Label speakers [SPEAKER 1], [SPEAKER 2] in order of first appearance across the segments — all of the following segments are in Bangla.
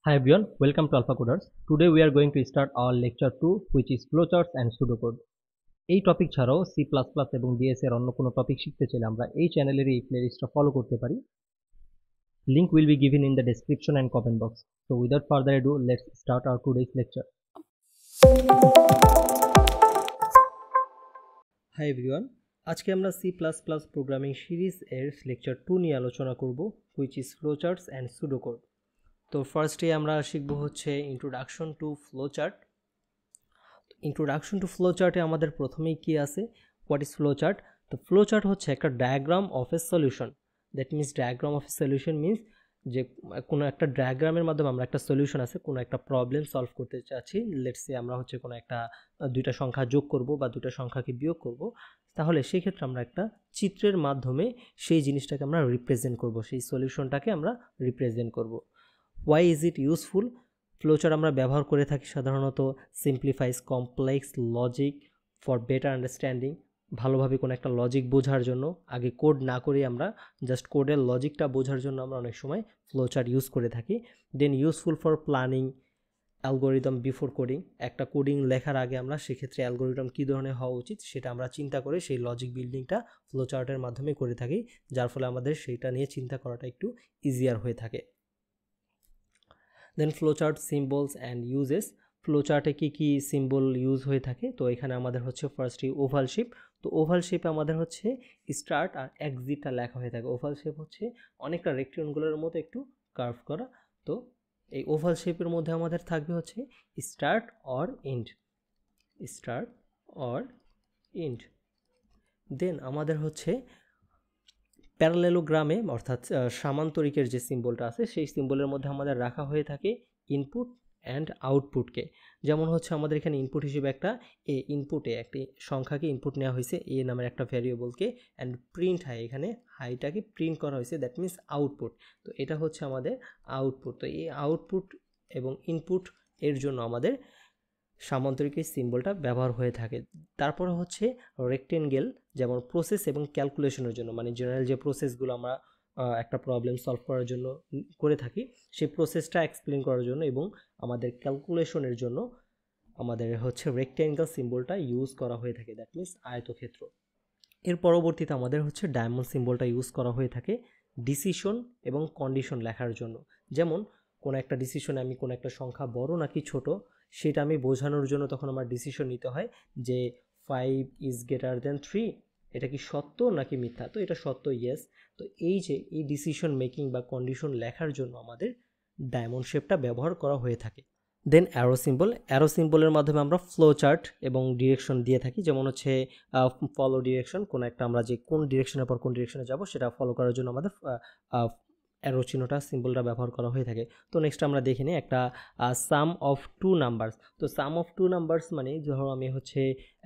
[SPEAKER 1] Hi everyone, welcome to Alpha Coders. Today we are going to start our lecture 2 which is flowcharts and pseudocode. এই টপিক ছাড়াও C++ এবং DS এর অন্য কোনো টপিক শিখতে চাইলে আমরা এই চ্যানেলের এই প্লেলিস্টটা ফলো করতে পারি। Link will be given in the description and comment box. So without further ado, let's start our today's lecture. Hi everyone, আজকে আমরা C++ প্রোগ্রামিং সিরিজ এর লেকচার 2 নিয়ে আলোচনা করব which is flowcharts and pseudocode. তো ফার্স্টে আমরা শিখব হচ্ছে introduction to flowchart. Introduction to ফ্লোচার্টে আমাদের প্রথমেই কি আছে, হোয়াট ইজ ফ্লোচার্ট? তো ফ্লোচার্ট হচ্ছে একটা diagram of a solution. That means diagram of a solution means যে কোনো একটা ডায়াগ্রামের মাধ্যমে আমরা একটা সলিউশন আছে, কোনো একটা প্রবলেম সলভ করতে চাচ্ছি। লেটস সে আমরা হচ্ছে কোনো একটা দুইটা সংখ্যা যোগ করব বা দুইটা সংখ্যাকে বিয়োগ করব, তাহলে সেই ক্ষেত্রে আমরা একটা চিত্রের মাধ্যমে সেই জিনিসটাকে আমরা রিপ্রেজেন্ট করব, সেই সলিউশনটাকে আমরা রিপ্রেজেন্ট করব। Why is it useful? Flowchart আমরা ব্যবহার করে থাকি সাধারণত simplifies complex logic for better understanding. ভালোভাবে কোনো একটা লজিক বোঝার জন্য, আগে কোড না করে আমরা জাস্ট কোডের লজিকটা বোঝার জন্য আমরা অনেক সময় ফ্লোচার্ট ইউজ করে থাকি। Then useful for planning algorithm before coding. একটা কোডিং লেখার আগে আমরা সেক্ষেত্রে অ্যালগোরিদম কী ধরনের হওয়া উচিত সেটা আমরা চিন্তা করে সেই লজিক বিল্ডিংটা ফ্লোচার্টের মাধ্যমে করে থাকি, যার ফলে আমাদের সেইটা নিয়ে চিন্তা করাটা একটু ইজিয়ার হয়ে থাকে। Then flowchart symbols and uses. ফ্লোচার্টে কী কী সিম্বল ইউজ হয়ে থাকে? তো এখানে আমাদের হচ্ছে ফার্স্টলি ওভাল শেপ। তো ওভাল শেপে আমাদের হচ্ছে স্টার্ট আর এক্সিটটা লেখা হয়ে থাকে। ওভাল শেপ হচ্ছে অনেকটা রেক্টেঙ্গুলারের মতো একটু কার্ভ করা। তো এই ওভাল শেপের মধ্যে আমাদের থাকবে হচ্ছে start or end, start or end. Then আমাদের হচ্ছে প্যারালেলোগ্রামে অর্থাৎ সামান্তরিকের যে সিম্বলটা আছে সেই সিম্বলের মধ্যে আমাদের রাখা হয়ে থাকে ইনপুট অ্যান্ড আউটপুটকে। যেমন হচ্ছে আমাদের এখানে ইনপুট হিসেবে একটা ইনপুটে একটি সংখ্যাকে ইনপুট নেওয়া হয়েছে এ নামের একটা ভ্যারিয়েবলকে, অ্যান্ড প্রিন্ট হাই, এখানে হাইটাকে প্রিন্ট করা হয়েছে, দ্যাট মিনস আউটপুট। তো এটা হচ্ছে আমাদের আউটপুট। তো এই আউটপুট এবং ইনপুট এর জন্য আমাদের সামান্তরিকের সিম্বলটা ব্যবহার হয়ে থাকে। তারপরে হচ্ছে রেক্টেঙ্গেল, যেমন প্রসেস এবং ক্যালকুলেশনের জন্য, মানে জেনারেল যে প্রসেসগুলো আমরা একটা প্রবলেম সলভ করার জন্য করে থাকি সেই প্রসেসটা এক্সপ্লেন করার জন্য এবং আমাদের ক্যালকুলেশনের জন্য আমাদের হচ্ছে রেক্টেঙ্গেল সিম্বলটা ইউজ করা হয়ে থাকে, দ্যাট মিনস আয়তক্ষেত্র। এর পরবর্তীতে আমাদের হচ্ছে ডায়মন্ড সিম্বলটা ইউজ করা হয়ে থাকে ডিসিশন এবং কন্ডিশন লেখার জন্য। যেমন কোনো একটা ডিসিশনে আমি কোনো একটা সংখ্যা বড় নাকি ছোট সেটা আমি বোঝানোর জন্য তখন আমার ডিসিশন নিতে হয় যে 5 ইজ গ্রেটার দেন 3, এটা কি সত্য নাকি মিথ্যা? তো এটা সত্য, ইয়েস। তো এই যে এই ডিসিশন মেকিং বা কন্ডিশন লেখার জন্য আমাদের ডায়মন্ড শেপটা ব্যবহার করা হয়ে থাকে। দেন অ্যারো সিম্বল। অ্যারো সিম্বলের মাধ্যমে আমরা ফ্লো চার্ট এবং ডিরেকশন দিয়ে থাকি, যেমন হচ্ছে ফলো ডিরেকশন, কোনো একটা আমরা যে কোন ডিরেকশনের পর কোন ডিরেকশনে যাব সেটা ফলো করার জন্য আমাদের অ্যারো চিহ্নটা সিম্বলটা ব্যবহার করা হয়ে থাকে। তো নেক্সট আমরা দেখে নিই একটা সাম অফ টু নাম্বারস। তো সাম অফ টু নাম্বারস মানে ধরো আমি হচ্ছে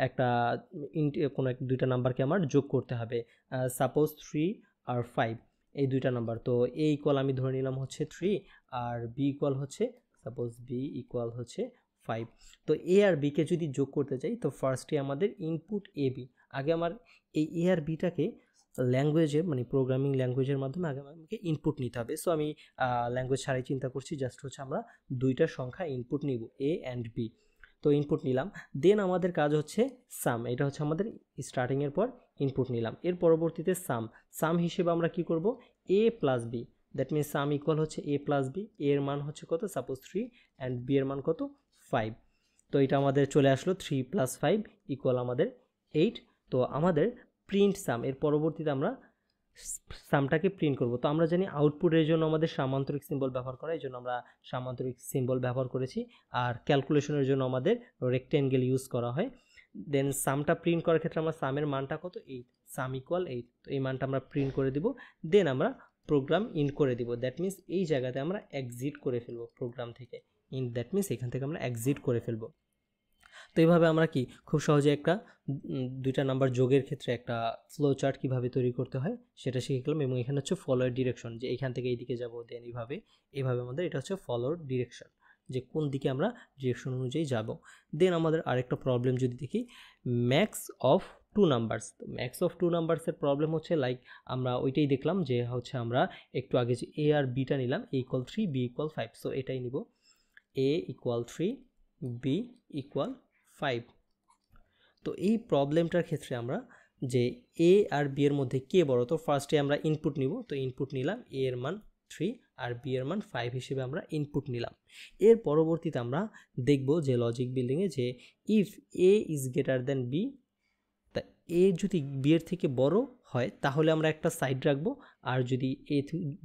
[SPEAKER 1] একটা কোনো এক দুইটা নাম্বারকে আমার যোগ করতে হবে, সাপোজ 3 আর 5 এই দুইটা নাম্বার। তো এ ইকুয়াল আমি ধরে নিলাম হচ্ছে 3 আর বি ইকুয়াল হচ্ছে সাপোজ বি ইকুয়াল হচ্ছে 5। তো এ আর বিকে যদি যোগ করতে চাই তো ফার্স্টে আমাদের ইনপুট এ বি, আগে আমার এই এ আর বিটাকে ল্যাঙ্গুয়েজের মানে প্রোগ্রামিং ল্যাঙ্গুয়েজের মাধ্যমে আগে আমাকে ইনপুট নিতে হবে। সো আমি ল্যাঙ্গুয়েজ ছাড়াই চিন্তা করছি, জাস্ট হচ্ছে আমরা দুইটা সংখ্যা ইনপুট নিব এ অ্যান্ড বি। তো ইনপুট নিলাম, দেন আমাদের কাজ হচ্ছে সাম, এটা হচ্ছে আমাদের স্টার্টিংয়ের পর ইনপুট নিলাম। এর পরবর্তীতে সাম হিসেবে আমরা কি করব, A plus B, that means sum equal হচ্ছে এ প্লাস বি। এর মান হচ্ছে কত, সাপোজ 3 অ্যান্ড বি এর মান কত 5। তো এটা আমাদের চলে আসলো 3 + 5 ইকুয়াল আমাদের 8। তো আমাদের প্রিন্ট সাম, এর পরবর্তীতে আমরা সামটাকে প্রিন্ট করব। তো আমরা জানি আউটপুটের জন্য আমাদের সামান্তরিক সিম্বল ব্যবহার করা, এই জন্য আমরা সামান্তরিক সিম্বল ব্যবহার করেছি। আর ক্যালকুলেশনের জন্য আমাদের রেক্টেঙ্গেল ইউজ করা হয়। দেন সামটা প্রিন্ট করার ক্ষেত্রে আমরা সামের মানটা কত 8, সাম ইকুয়াল 8। তো এই মানটা আমরা প্রিন্ট করে দিব, দেন আমরা প্রোগ্রাম ইন করে দিব। দ্যাট মিনস এই জায়গাতে আমরা এক্সিট করে ফেলবো প্রোগ্রাম থেকে, ইন দ্যাট মিনস এখান থেকে আমরা এক্সিট করে ফেলবো। তো এইভাবে আমরা কি খুব সহজে একটা দুইটা নাম্বার যোগের ক্ষেত্রে একটা ফ্লো চার্ট কীভাবে তৈরি করতে হয় সেটা শিখে গেলাম। এবং এখানে হচ্ছে ফলোয়ার ডিরেকশন, যে এইখান থেকে এইদিকে যাবো, দেন এইভাবে আমাদের এটা হচ্ছে ফলোয়ার ডিরেকশন, যে কোন দিকে আমরা ডিরেকশন অনুযায়ী যাব। দেন আমাদের আরেকটা প্রবলেম যদি দেখি, ম্যাক্স অফ টু নাম্বারস। তো ম্যাক্স অফ টু নাম্বারসের প্রবলেম হচ্ছে লাইক আমরা ওইটাই দেখলাম যে হচ্ছে আমরা একটু আগে যে এ আর বিটা নিলাম, এ ইকুয়াল 3 বি ইকুয়াল 5, সো এটাই নিব, এ ইকুয়াল 3 বি ইকুয়াল 5। তো এই প্রবলেমটার ক্ষেত্রে আমরা যে এ আর বি এর মধ্যে কে বড়, তো ফার্স্টে আমরা ইনপুট নিব, তো ইনপুট নিলাম এ এর মান 3 আর বি এর মান 5 হিসেবে আমরা ইনপুট নিলাম। এর পরবর্তীতে আমরা দেখব যে লজিক বিল্ডিংয়ে যে if A is greater than B, তা এ যদি বি এর থেকে বড় হয় তাহলে আমরা একটা সাইড রাখবো, আর যদি এ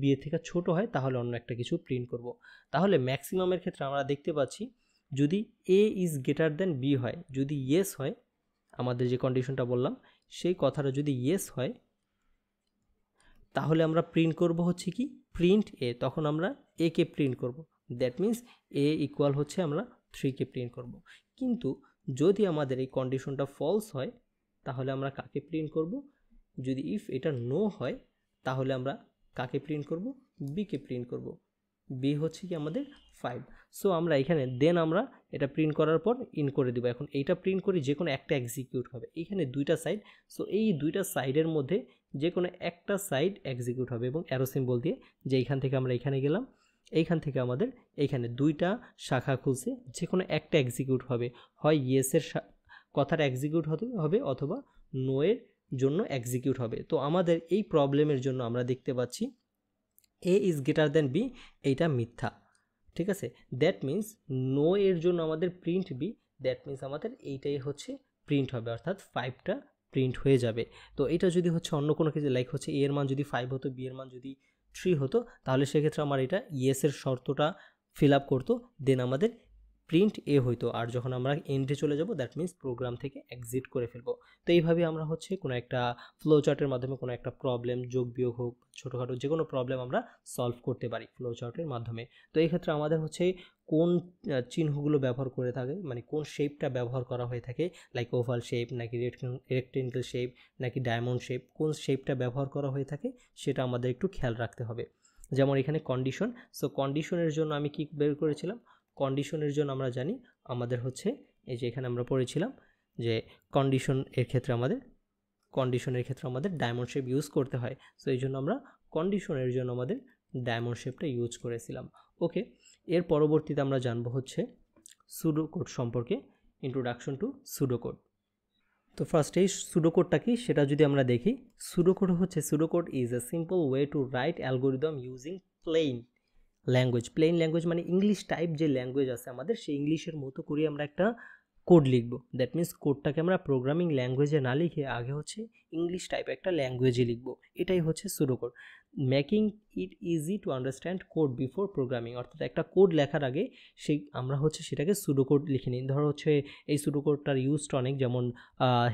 [SPEAKER 1] বি এর থেকে ছোট হয় তাহলে অন্য একটা কিছু প্রিন্ট করব। তাহলে ম্যাক্সিমামের ক্ষেত্রে আমরা দেখতে পাচ্ছি যদি এ ইজ গ্রেটার দ্যান বি হয়, যদি ইয়েস হয়, আমাদের যে কন্ডিশনটা বললাম সেই কথাটা যদি ইয়েস হয় তাহলে আমরা প্রিন্ট করব হচ্ছে কি প্রিন্ট এ, তখন আমরা এ কে প্রিন্ট করব, দ্যাট মিন্স এ ইকুয়াল হচ্ছে আমরা 3 কে প্রিন্ট করব। কিন্তু যদি আমাদের এই কন্ডিশনটা ফলস হয় তাহলে আমরা কাকে প্রিন্ট করব, যদি ইফ এটা নো হয় তাহলে আমরা কাকে প্রিন্ট করব, বি কে প্রিন্ট করব, বি হচ্ছে কি আমাদের 5। সো আমরা এখানে দেন আমরা এটা প্রিন্ট করার পর ইন করে দেবো। এখন এইটা প্রিন্ট করি যে কোনো একটা এক্সিকিউট হবে, এখানে দুইটা সাইড, সো এই দুইটা সাইডের মধ্যে যে কোনো একটা সাইড এক্সিকিউট হবে এবং অ্যারো সিম্বল দিয়ে যে এইখান থেকে আমরা এখানে গেলাম, এইখান থেকে আমাদের এইখানে দুইটা শাখা খুলছে, যে কোনো একটা এক্সিকিউট হবে, হয় ইয়েসের কথাটা এক্সিকিউট হবে অথবা নো এর জন্য এক্সিকিউট হবে। তো আমাদের এই প্রবলেমের জন্য আমরা দেখতে পাচ্ছি এ ইজ গ্রেটার দ্যান বি, এইটা মিথ্যা, ঠিক আছে। দ্যাট মিন্স নো এর জন্য আমাদের প্রিন্ট বি, দ্যাট মিন্স আমাদের এইটাই হচ্ছে প্রিন্ট হবে, অর্থাৎ 5টা প্রিন্ট হয়ে যাবে। তো এটা যদি হচ্ছে অন্য কোনো কিছু লাইক হচ্ছে এ এর মান যদি 5 হতো, বি এর মান যদি 3 হতো, তাহলে সেক্ষেত্রে আমার এটা ইয়েসের শর্তটা ফিল আপ করতো, দেন আমাদের প্রিন্ট এ হইতো। আর যখন আমরা এন্ডে চলে যাব দ্যাট মিন্স প্রোগ্রাম থেকে এক্সিট করে ফেলবো। তো এইভাবে আমরা হচ্ছে কোনো একটা ফ্লো চার্টের মাধ্যমে কোনো একটা প্রবলেম, যোগ বিয়োগ হোক, ছোটোখাটো যে কোনো প্রবলেম আমরা সলভ করতে পারি ফ্লো চার্টের মাধ্যমে। তো এই ক্ষেত্রে আমাদের হচ্ছে কোন চিহ্নগুলো ব্যবহার করে থাকে, মানে কোন শেপটা ব্যবহার করা হয়ে থাকে, লাইক ওভাল শেপ নাকি রেক্টেঙ্গেল শেপ নাকি ডায়মন্ড শেপ, কোন শেপটা ব্যবহার করা হয়ে থাকে সেটা আমাদের একটু খেয়াল রাখতে হবে। যেমন এখানে কন্ডিশন, সো কন্ডিশনের জন্য আমি কি বের করেছিলাম, কন্ডিশনের জন্য আমরা জানি আমাদের হচ্ছে এই যে এখানে আমরা পড়েছিলাম যে কন্ডিশনের ক্ষেত্রে আমাদের ডায়মন্ড শেপ ইউজ করতে হয়। সো এই জন্য আমরা কন্ডিশনের জন্য আমাদের ডায়মন্ড শেপটা ইউজ করেছিলাম। ওকে, এর পরবর্তীতে আমরা জানবো হচ্ছে সুডো কোড সম্পর্কে, ইন্ট্রোডাকশন টু সুডো কোড। তো ফার্স্ট এই সুডো কোডটা কি সেটা যদি আমরা দেখি, সুডো কোড হচ্ছে pseudo code is a simple way to write algorithm using plain language. Plain language মানে ইংলিশ টাইপ যে ল্যাঙ্গুয়েজ আছে আমাদের, সেই ইংলিশের মতো করে আমরা একটা কোড লিখবো। দ্যাট মিন্স কোডটাকে আমরা প্রোগ্রামিং ল্যাঙ্গুয়েজে না লিখে আগে হচ্ছে ইংলিশ টাইপ একটা ল্যাঙ্গুয়েজে লিখবো, এটাই হচ্ছে pseudo code. Making it easy to understand code before programming, অর্থাৎ একটা কোড লেখার আগে আমরা হচ্ছে সেটাকে সুডো কোড লিখে নিই। ধরো হচ্ছে এই সুডো কোডটার ইউজটা অনেক, যেমন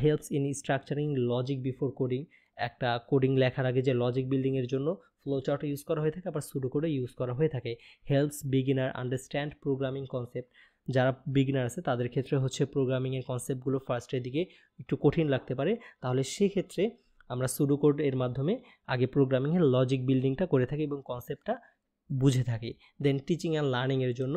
[SPEAKER 1] helps in structuring logic before coding, একটা কোডিং লেখার আগে যে লজিক বিল্ডিংয়ের জন্য ফ্লো চার্ট ইউজ করা হয়ে থাকে, আবার সুডো কোডে ইউজ করা হয়ে থাকে। Helps beginner understand programming concept, যারা বিগিনার আছে তাদের ক্ষেত্রে হচ্ছে প্রোগ্রামিংয়ের কনসেপ্টগুলো ফার্স্টের দিকে একটু কঠিন লাগতে পারে, তাহলে সেক্ষেত্রে আমরা সুডো কোড এর মাধ্যমে আগে প্রোগ্রামিংয়ের লজিক বিল্ডিংটা করে থাকি এবং কনসেপ্টটা বুঝে থাকি। দেন টিচিং অ্যান্ড লার্নিংয়ের জন্য,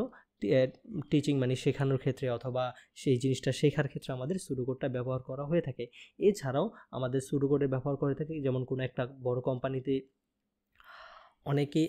[SPEAKER 1] টিচিং মানে শেখানোর ক্ষেত্রে অথবা সেই জিনিসটা শেখার ক্ষেত্রে আমাদের সুডো কোডটা ব্যবহার করা হয়ে থাকে। এছাড়াও আমাদের সুডো কোডের ব্যবহার করে থাকে, যেমন কোনো একটা বড় কোম্পানিতে অনেকেই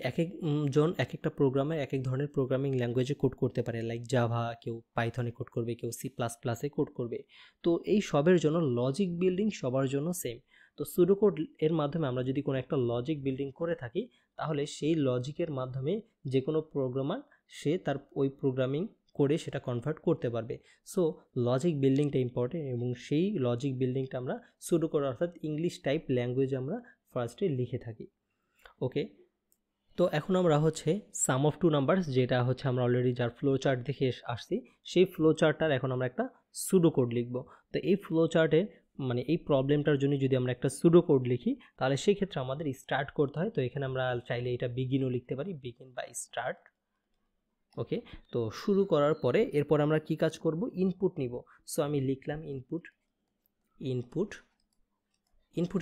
[SPEAKER 1] জন এক একটা প্রোগ্রামে এক এক ধরনের প্রোগ্রামিং ল্যাঙ্গুয়েজে কোড করতে পারে, লাইক জাভা, কেউ পাইথনে কোড করবে, কেউ C++-এ কোড করবে। তো এই সবের জন্য লজিক বিল্ডিং সবার জন্য সেম। তো সুডো কোড এর মাধ্যমে আমরা যদি কোনো একটা লজিক বিল্ডিং করে থাকি তাহলে সেই লজিকের মাধ্যমে যে কোনো প্রোগ্রামার সে তার ওই প্রোগ্রামিং করে সেটা কনভার্ট করতে পারবে। সো লজিক বিল্ডিংটা ইম্পর্টেন্ট এবং সেই লজিক বিল্ডিংটা আমরা সুডো কোড অর্থাৎ ইংলিশ টাইপ ল্যাঙ্গুয়েজে আমরা ফার্স্টে লিখে থাকি। ওকে, তো এখন আমরা হচ্ছে সাম অফ টু নাম্বারস, যেটা হচ্ছে আমরা অলরেডি যার ফ্লো চার্ট দেখে আসছি, সেই ফ্লো চার্টটার এখন আমরা একটা সুডো কোড লিখব। তো এই ফ্লো চার্টের মানে এই প্রবলেমটার জন্য যদি আমরা একটা সুডো কোড লিখি তাহলে সেই ক্ষেত্রে আমাদের স্টার্ট করতে হয়। তো এখানে আমরা চাইলে এটা বিগিনও লিখতে পারি, বিগিন বাই স্টার্ট। ওকে, তো শুরু করার পরে এরপর আমরা কি কাজ করব, ইনপুট নিব। সো আমি লিখলাম ইনপুট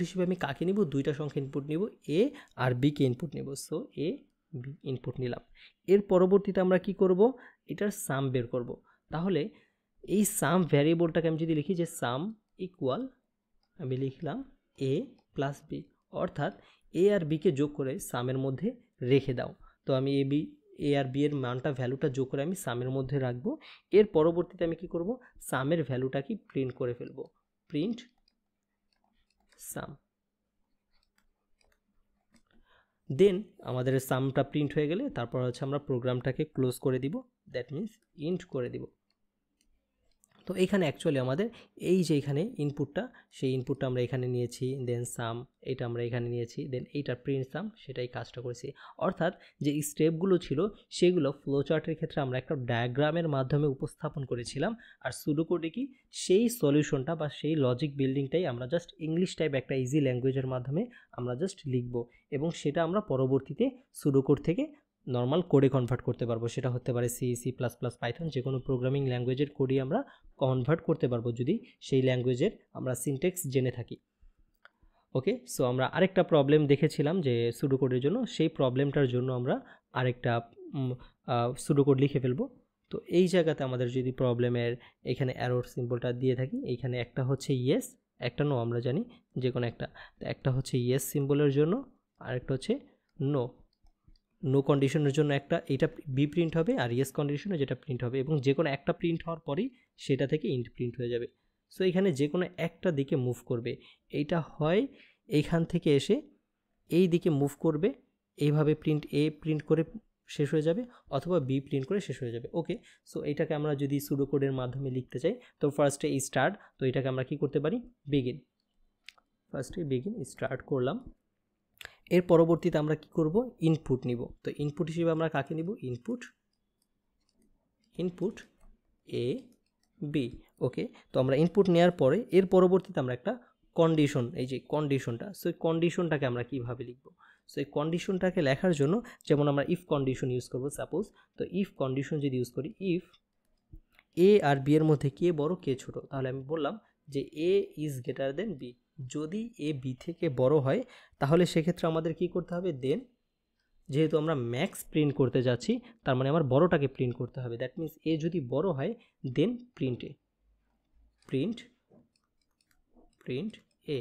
[SPEAKER 1] হিসেবে আমি কাকে নিব, দুইটা সংখ্যা ইনপুট নিব, এ আর বি কে ইনপুট নিব। সো এ বি ইনপুট নিলাম। এর পরবর্তীতে আমরা কি করব, এটার সাম বের করব। তাহলে এই সাম ভ্যারিয়েবলটাকে আমি যদি লিখি যে সাম ইকুয়াল আমি লিখলাম এ প্লাস বি, অর্থাৎ এ আর বিকে যোগ করে সামের মধ্যে রেখে দাও। তো আমি এ আর বি এর মানটা ভ্যালুটা যোগ করে আমি সামের মধ্যে রাখবো। এর পরবর্তীতে আমি কি করব, সামের ভ্যালুটাকে প্রিন্ট করে ফেলবো, প্রিন্ট সাম। দেন আমাদের সামটা প্রিন্ট হয়ে গেলে তারপর হচ্ছে আমরা প্রোগ্রামটাকে ক্লোজ করে দিব, দ্যাট মিন্স ইন্ট করে দিব। তো এইখানে অ্যাকচুয়ালি আমাদের এই যে এখানে ইনপুটটা, সেই ইনপুটটা আমরা এখানে নিয়েছি, দেন সাম এটা আমরা এখানে নিয়েছি, দেন এইটা প্রিন্ট সাম, সেটাই কাজটা করেছি। অর্থাৎ যে স্টেপগুলো ছিল সেগুলো ফ্লোচার্টের ক্ষেত্রে আমরা একটা ডায়াগ্রামের মাধ্যমে উপস্থাপন করেছিলাম, আর সুডোকোডে কি সেই সলিউশনটা বা সেই লজিক বিল্ডিংটাই আমরা জাস্ট ইংলিশ টাইপ একটা ইজি ল্যাঙ্গুয়েজের মাধ্যমে আমরা জাস্ট লিখব, এবং সেটা আমরা পরবর্তীতে সুডোকোড থেকে নর্মাল কোডে কনভার্ট করতে পারবো। সেটা হতে পারে C, C plus plus, Python, যে কোনো প্রোগ্রামিং ল্যাঙ্গুয়েজের কোডই আমরা কনভার্ট করতে পারবো যদি সেই ল্যাঙ্গুয়েজের আমরা সিনট্যাক্স জেনে থাকি। ওকে, সো আমরা আরেকটা প্রবলেম দেখেছিলাম যে সুডোকোডের জন্য, সেই প্রবলেমটার জন্য আমরা আরেকটা সুডোকোড লিখে ফেলবো। তো এই জায়গাতে আমাদের যদি প্রবলেমের এখানে অ্যারোর সিম্বলটা দিয়ে থাকি, এইখানে একটা হচ্ছে ইয়েস, একটা নো, আমরা জানি যে কোনো একটা হচ্ছে ইয়েস সিম্বলের জন্য, আরেকটা হচ্ছে নো। নো কন্ডিশনের জন্য একটা এটা বি প্রিন্ট হবে, আর ইয়েস কন্ডিশনে যেটা প্রিন্ট হবে, এবং যে কোনো একটা প্রিন্ট হওয়ার পরেই সেটা থেকে ইন্ট প্রিন্ট হয়ে যাবে। সো এখানে যে কোনো একটা দিকে মুভ করবে, এইটা হয় এইখান থেকে এসে এই দিকে মুভ করবে, এইভাবে প্রিন্ট এ প্রিন্ট করে শেষ হয়ে যাবে, অথবা বি প্রিন্ট করে শেষ হয়ে যাবে। ওকে, সো এটাকে আমরা যদি সুডোকোডের মাধ্যমে লিখতে চাই, তো ফার্স্টে এই স্টার্ট, তো এটাকে আমরা কি করতে পারি, বিগিন, ফার্স্টে বিগিন স্টার্ট করলাম। এর পরবর্তীতে আমরা কি করব, ইনপুট নিব। তো ইনপুট হিসেবে আমরা কাকে নিব, ইনপুট এ বি। ওকে, তো আমরা ইনপুট নেওয়ার পরে এর পরবর্তীতে আমরা একটা কন্ডিশন, এই যে কন্ডিশনটা, সো এই কন্ডিশনটাকে আমরা কিভাবে লিখব, সো এই কন্ডিশনটাকে লেখার জন্য যেমন আমরা ইফ কন্ডিশন ইউজ করব সাপোজ। তো ইফ কন্ডিশন যদি ইউজ করি, ইফ এ আর বি এর মধ্যে কে বড় কে ছোট, তাহলে আমি বললাম যে এ ইজ গ্রেটার দেন বি। যদি এ বি থেকে বড় হয় তাহলে সেক্ষেত্রে আমাদের কি করতে হবে, দেন যেহেতু আমরা ম্যাক্স প্রিন্ট করতে যাচ্ছি, তার মানে আমার বড়টাকে প্রিন্ট করতে হবে, দ্যাট মিন্স এ যদি বড় হয় দেন প্রিন্ট এ।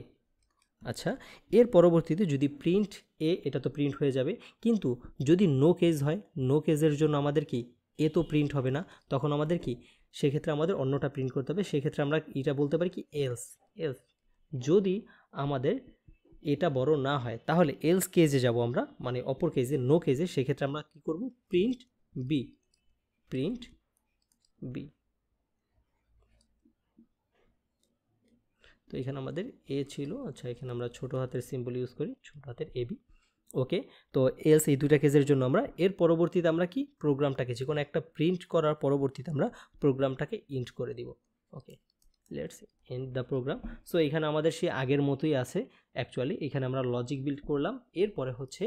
[SPEAKER 1] আচ্ছা, এর পরবর্তীতে যদি প্রিন্ট এ, এটা তো প্রিন্ট হয়ে যাবে, কিন্তু যদি নো কেস হয়, নো কেসের জন্য আমাদের কি এ তো প্রিন্ট হবে না, তখন আমাদের কি সেক্ষেত্রে আমাদের অন্যটা প্রিন্ট করতে হবে। সেক্ষেত্রে আমরা এটা বলতে পারি কি, এলস। যদি আমাদের এটা বড় না হয় তাহলে এলস কেজে যাব আমরা, মানে অপর কেজে, নো কেজে, সেক্ষেত্রে আমরা কি করব, প্রিন্ট বি। তো এখানে আমাদের এ ছিল, আচ্ছা এখানে আমরা ছোট হাতের সিম্বল ইউজ করি, ছোট হাতের এ বি। ওকে, তো এলস এই দুইটা কেজের জন্য আমরা এর পরবর্তীতে আমরা কি প্রোগ্রামটাকে যে কোনো একটা প্রিন্ট করার পরবর্তীতে আমরা প্রোগ্রামটাকে ইন্ট করে দিব। Okay, let's end the program. So এখানে আমাদের সেই আগের মতোই আছে অ্যাকচুয়ালি। এখানে আমরা লজিক বিল্ড করলাম, এরপরে হচ্ছে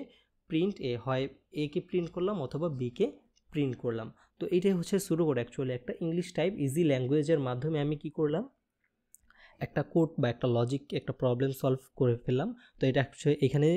[SPEAKER 1] প্রিন্ট এ, হয় এ কে প্রিন্ট করলাম অথবা বি কে প্রিন্ট করলাম। তো এইটাই হচ্ছে সুডোকোড, অ্যাকচুয়ালি একটা ইংলিশ টাইপ ইজি ল্যাঙ্গুয়েজের মাধ্যমে আমি কি করলাম, একটা কোড বা একটা লজিক, একটা প্রবলেম সলভ করে ফেললাম। তো এটা এখানে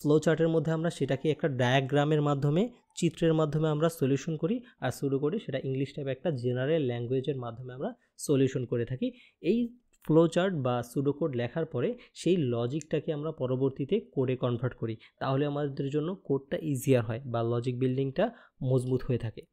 [SPEAKER 1] ফ্লো চার্টের মধ্যে আমরা সেটাকে একটা ডায়াগ্রামের মাধ্যমে, চিত্রের মাধ্যমে আমরা সলিউশন করি, আর সুডোকোডে সেটা ইংলিশ টাইপ একটা জেনারেল ল্যাঙ্গুয়েজের মাধ্যমে আমরা সলিউশন করে থাকি। এই ফ্লো চার্ট বা সুডোকোড লেখার পরে সেই লজিকটাকে আমরা পরবর্তীতে কোডে কনভার্ট করি, তাহলে আমাদের জন্য কোডটা ইজিয়ার হয় বা লজিক বিল্ডিংটা মজবুত হয়ে থাকে।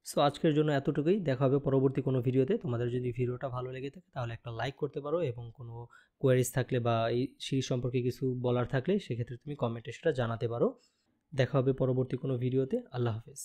[SPEAKER 1] সো আজকের জন্য এতটুকুই, দেখা হবে পরবর্তী কোনো ভিডিওতে। তোমাদের যদি ভিডিওটা ভালো লেগে থাকে তাহলে একটা লাইক করতে পারো, এবং কোনো কোয়ারিজ থাকলে বা এই সিরিজ সম্পর্কে কিছু বলার থাকলে সেক্ষেত্রে তুমি কমেন্টে সেটা জানাতে পারো। দেখা হবে পরবর্তী কোনো ভিডিওতে। আল্লাহ হাফেজ।